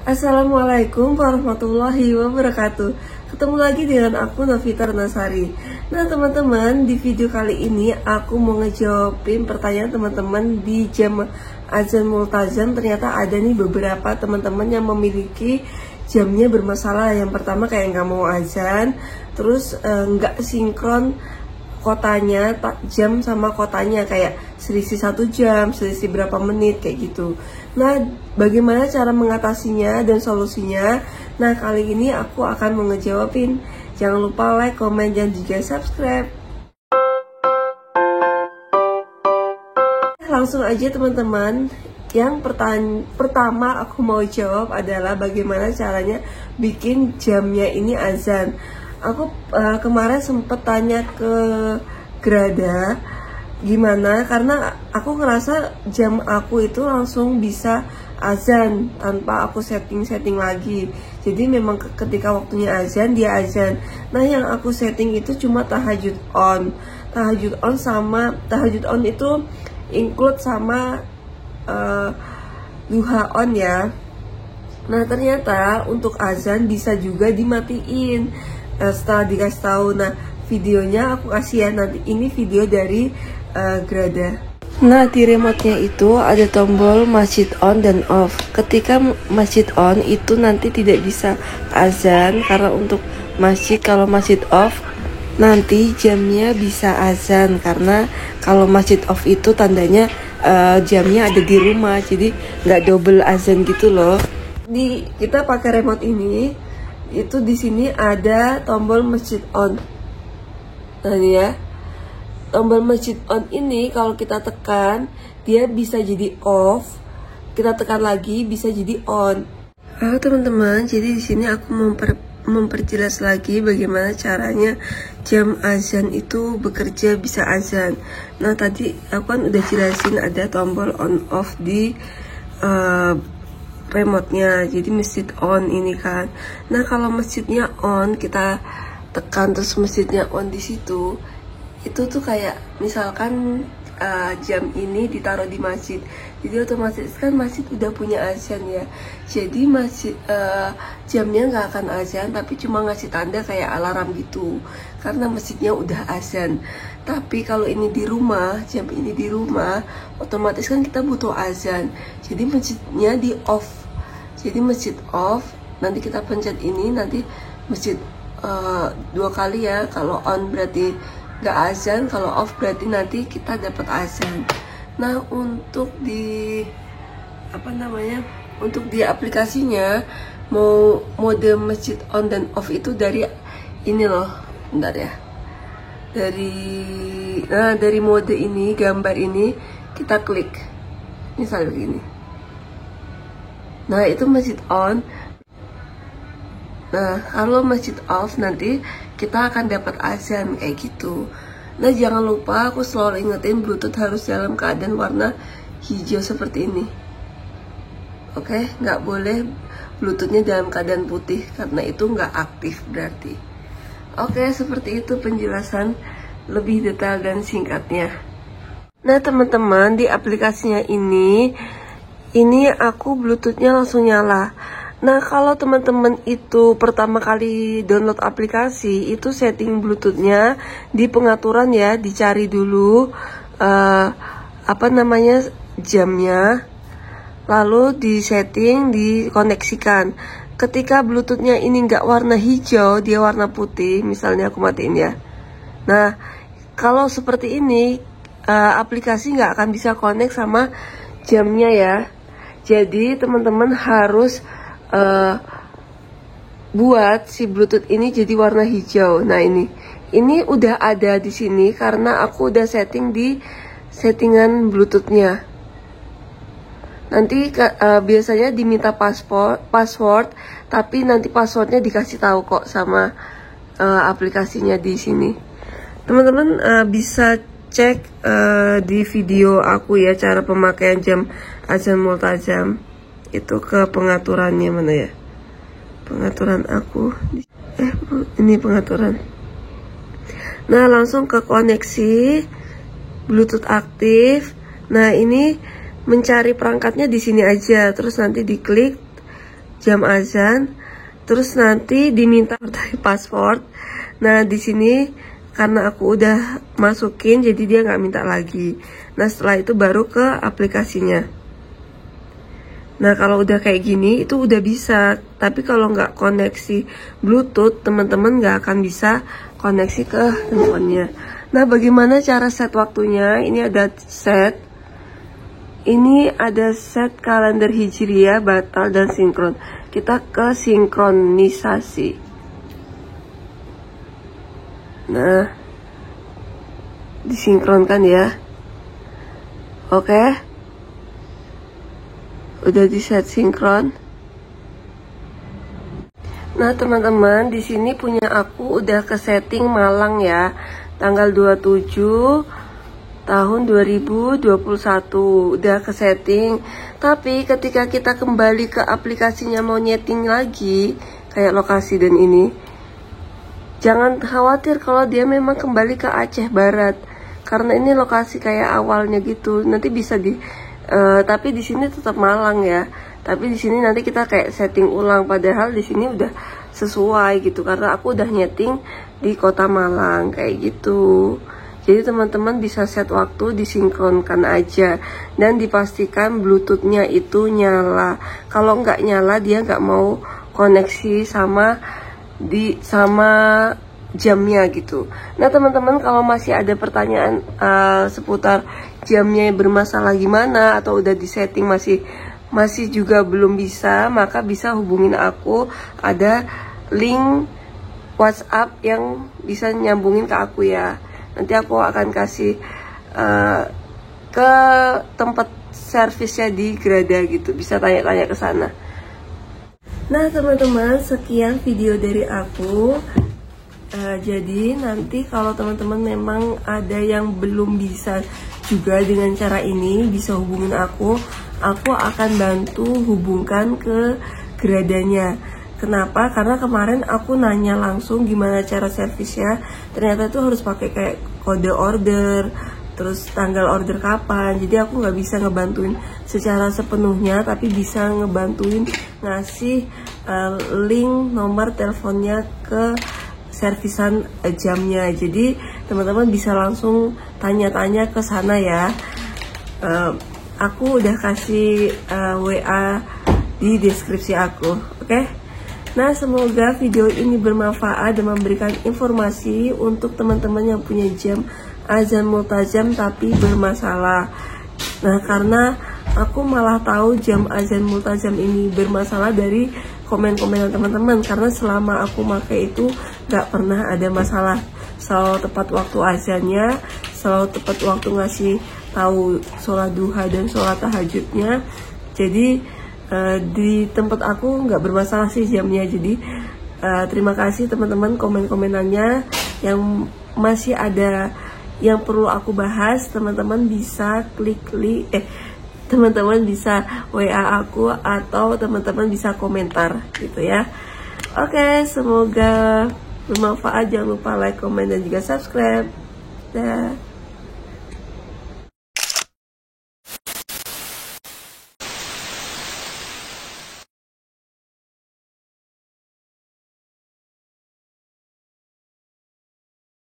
Assalamualaikum warahmatullahi wabarakatuh. Ketemu lagi dengan aku Novita Nasari. Nah teman-teman, di video kali ini aku mau ngejawabin pertanyaan teman-teman di jam azan multazam. Ternyata ada nih beberapa teman-teman yang memiliki jamnya bermasalah. Yang pertama kayak nggak mau azan, terus nggak sinkron kotanya, jam sama kotanya, kayak selisih 1 jam, selisih berapa menit kayak gitu. Nah, bagaimana cara mengatasinya dan solusinya? Nah, kali ini aku akan ngejawabin. Jangan lupa like, komen, dan juga subscribe. Langsung aja teman-teman. Yang pertama aku mau jawab adalah bagaimana caranya bikin jamnya ini azan. Aku kemarin sempet tanya ke Grada gimana, karena aku ngerasa jam aku itu langsung bisa azan tanpa aku setting lagi. Jadi memang ketika waktunya azan dia azan. Nah yang aku setting itu cuma tahajud on sama tahajud on itu include sama duha on ya. Nah ternyata untuk azan bisa juga dimatiin. Setelah dikasih tahu, nah videonya aku kasih ya nanti. Ini video dari Grada. Nah di remote-nya itu ada tombol masjid on dan off. Ketika masjid on itu nanti tidak bisa azan, karena untuk masjid. Kalau masjid off nanti jamnya bisa azan, karena kalau masjid off itu tandanya jamnya ada di rumah, jadi nggak double azan gitu loh. Kita pakai remote ini, itu di sini ada tombol masjid on. Nah ini ya, tombol masjid on ini kalau kita tekan dia bisa jadi off, kita tekan lagi bisa jadi on. Halo teman-teman, jadi di sini aku memperjelas lagi bagaimana caranya jam azan itu bekerja bisa azan. Nah tadi aku kan udah jelasin ada tombol on off di remote-nya, jadi masjid on ini kan. Nah kalau masjidnya on, kita tekan terus masjidnya on di situ, itu tuh kayak misalkan jam ini ditaruh di masjid, jadi otomatis kan masjid udah punya azan ya. Jadi masjid jamnya nggak akan azan, tapi cuma ngasih tanda kayak alarm gitu, karena masjidnya udah azan. Tapi kalau ini di rumah, jam ini di rumah, otomatis kan kita butuh azan. Jadi masjidnya di off. Jadi masjid off, nanti kita pencet ini, nanti masjid 2 kali ya. Kalau on berarti nggak azan, kalau off berarti nanti kita dapat azan. Nah untuk di untuk di aplikasinya, mau mode masjid on dan off itu dari ini loh, bentar ya. Dari mode ini, gambar ini kita klik, misalnya begini. Nah itu masjid on. Nah kalau masjid off nanti kita akan dapat azan kayak gitu. Nah jangan lupa aku selalu ingetin Bluetooth harus dalam keadaan warna hijau seperti ini. Oke, nggak boleh Bluetoothnya dalam keadaan putih, karena itu nggak aktif berarti. Oke, seperti itu penjelasan lebih detail dan singkatnya. Nah teman-teman, di aplikasinya ini aku Bluetoothnya langsung nyala. Nah kalau teman-teman itu pertama kali download aplikasi, itu setting Bluetoothnya di pengaturan ya, dicari dulu jamnya, lalu di setting, dikoneksikan. Ketika Bluetoothnya ini nggak warna hijau, dia warna putih, misalnya aku matiin ya. Nah kalau seperti ini aplikasi nggak akan bisa connect sama jamnya ya. Jadi teman-teman harus buat si Bluetooth ini jadi warna hijau. Nah ini udah ada di sini karena aku udah setting di settingan Bluetoothnya. Nanti biasanya diminta password, tapi nanti passwordnya dikasih tahu kok sama aplikasinya di sini. Teman-teman bisa cek di video aku ya, cara pemakaian jam azan multazam. Itu ke pengaturannya, mana ya pengaturan aku, ini pengaturan. Nah langsung ke koneksi Bluetooth aktif. Nah ini mencari perangkatnya di sini aja, terus nanti diklik jam azan, terus nanti diminta password. Nah di sini karena aku udah masukin, jadi dia nggak minta lagi. Nah setelah itu baru ke aplikasinya. Nah kalau udah kayak gini itu udah bisa, tapi kalau nggak koneksi Bluetooth, teman-teman nggak akan bisa koneksi ke handphonenya. Nah bagaimana cara set waktunya? Ini ada set. Ini ada set kalender Hijriah, batal, dan sinkron. Kita ke sinkronisasi. Nah, disinkronkan ya. Oke. Udah di set sinkron. Nah, teman-teman, di sini punya aku udah ke setting Malang ya. Tanggal 27 tahun 2021 udah ke setting. Tapi ketika kita kembali ke aplikasinya mau nyeting lagi kayak lokasi dan ini, jangan khawatir kalau dia memang kembali ke Aceh Barat, karena ini lokasi kayak awalnya gitu. Nanti bisa tapi di sini tetap Malang ya. Tapi di sini nanti kita kayak setting ulang, padahal di sini udah sesuai gitu karena aku udah nyeting di kota Malang kayak gitu. Jadi teman-teman bisa set waktu, disinkronkan aja, dan dipastikan Bluetoothnya itu nyala. Kalau nggak nyala, dia nggak mau koneksi sama jamnya gitu. Nah teman-teman, kalau masih ada pertanyaan seputar jamnya bermasalah gimana, atau udah disetting masih juga belum bisa, maka bisa hubungin aku. Ada link WhatsApp yang bisa nyambungin ke aku ya. Nanti aku akan kasih ke tempat servisnya di Grada gitu. Bisa tanya-tanya ke sana. Nah teman-teman, sekian video dari aku. Jadi nanti kalau teman-teman memang ada yang belum bisa juga dengan cara ini, bisa hubungin aku. Aku akan bantu hubungkan ke Gradanya. Kenapa? Karena kemarin aku nanya langsung gimana cara servisnya. Ternyata itu harus pakai kayak kode order, terus tanggal order kapan. Jadi aku nggak bisa ngebantuin secara sepenuhnya, tapi bisa ngebantuin ngasih link nomor teleponnya ke servisan jamnya. Jadi teman-teman bisa langsung tanya-tanya ke sana ya. Aku udah kasih WA di deskripsi aku, oke? Nah, semoga video ini bermanfaat dan memberikan informasi untuk teman-teman yang punya jam azan multajam tapi bermasalah. Nah, karena aku malah tahu jam azan multajam ini bermasalah dari komen-komenan teman-teman, karena selama aku pakai itu gak pernah ada masalah. Selalu tepat waktu azannya, selalu tepat waktu ngasih tahu sholat duha dan sholat tahajudnya. Jadi di tempat aku nggak bermasalah sih jamnya. Jadi terima kasih teman-teman komen-komenannya. Yang masih ada yang perlu aku bahas, teman-teman bisa teman-teman bisa WA aku, atau teman-teman bisa komentar gitu ya. Oke, semoga bermanfaat. Jangan lupa like, komen, dan juga subscribe. Dah.